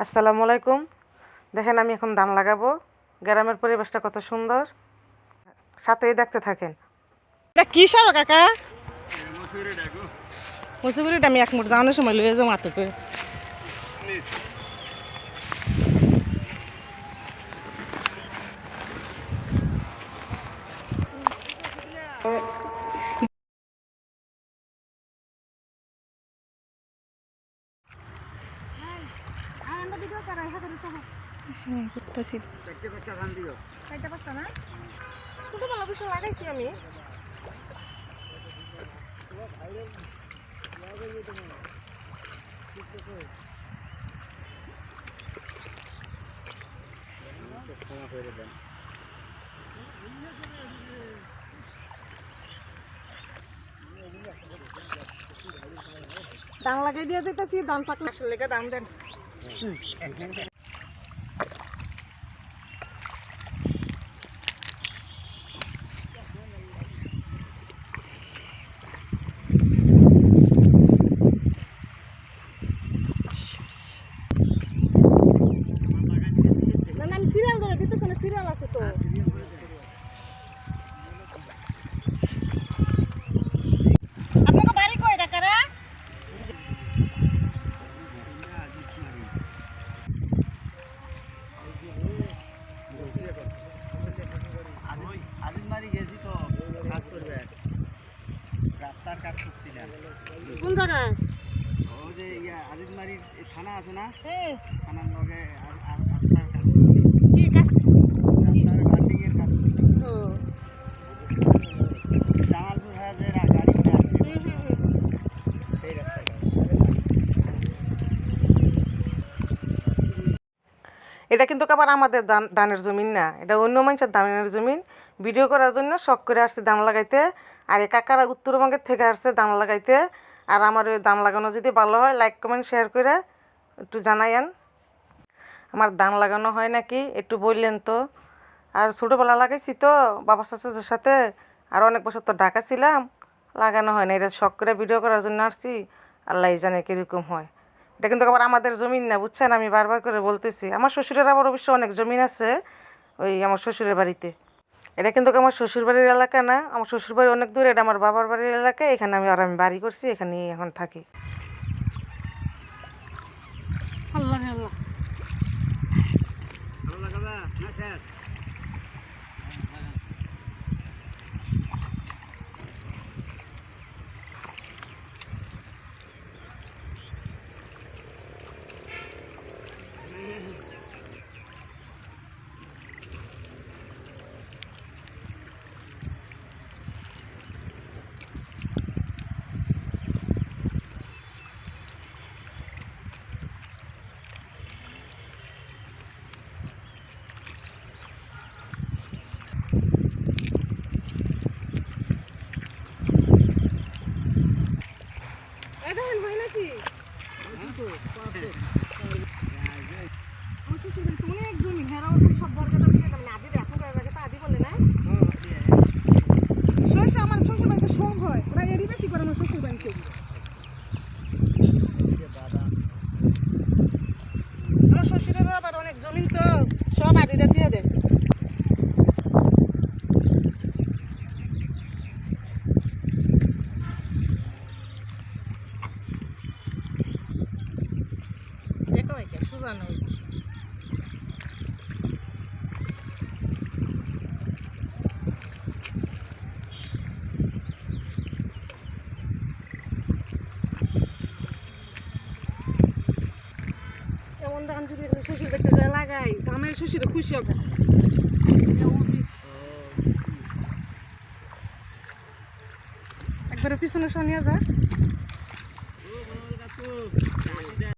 আসসালামু আলাইকুম। দেখেন আমি এখন ধান লাগাবো। গ্রামের পরিবেশটা কত সুন্দর, সাথেই দেখতে থাকেন। এটা কি সার কাকা? মসুরিটা আমি এক মুঠ যাওয়ানোর সময় লয়ে যাবো মাথা করে। লাগাইছি আমি দাম লাগাই দিয়ে যেতেছি, দাম পাকলে লেগে দাম দেন। আমি সিরিয়াল ধরে দিতেছি না, সিরিয়াল আছে তো। আপনাকে বাড়ি কই ডাকারা? কোন জায়গায়? ওই যে আজিজমারির থানা আছে না, হ্যাঁ। থানার লগে রাস্তার কাজ, কি কাজ? রাস্তার বান্ডিং এর কাজ। ও জামালপুর হয়ে যে গাড়ি করে আসে সেই রাস্তায় কাজ। এটা কিন্তু আবার আমাদের ধানের জমিন না, এটা অন্য মানুষের ধানের জমিন। ভিডিও করার জন্য শখ করে আসছে ধান লাগাইতে। আর এই কাকারা উত্তরবঙ্গের থেকে আসছে ধান লাগাইতে। আর আমার ওই ধান লাগানো যদি ভালো হয়, লাইক কমেন্ট শেয়ার করে একটু জানাইয়েন। আমার ধান লাগানো হয় নাকি একটু বললেন তো। আর ছোটোবেলা লাগাইছি তো বাবা চাচাদের সাথে, আর অনেক বছর তো ঢাকা ছিলাম, লাগানো হয় না। এটা শখ করে ভিডিও করার জন্য আসছি, আল্লাহ জানে কীরকম হয়। এটা কিন্তু আবার আমাদের জমিন না, বুঝছেন? আমি বারবার করে বলতেছি। আমার শ্বশুরের আবার অবশ্য অনেক জমিন আছে ওই আমার শ্বশুরের বাড়িতে। এটা কিন্তু আমার শ্বশুরবাড়ির এলাকা না, আমার শ্বশুরবাড়ি অনেক দূরে, এটা আমার বাবার বাড়ির এলাকা। এখানে আমি বাড়ি করছি, এখানেই এখন থাকি। আল্লাহ আল্লাহ। ভালো লাগাবা না স্যার? এটা হয় নাকি? আমার শ্বশুরের তো অনেক জমি, হেরা সব বর্গাটা দিয়ে দেবেন। আদি এখন জায়গাটা আদি বলে না। সরষে আমার শ্বশুর বাড়িতে সব হয়, ওরা এরই বেশি করে আমার শ্বশুর বাড়িতে। আমার শ্বশুরের আবার অনেক জমিন তো, সব আদিটা দিয়ে দেয়। সোজা নয়। এমন ধান যদি শ্বশুর বাড়িতে যায় লাগাই, আমার শ্বশুরে খুশি হবে। একবারে পিছনে শোনিয়া যা।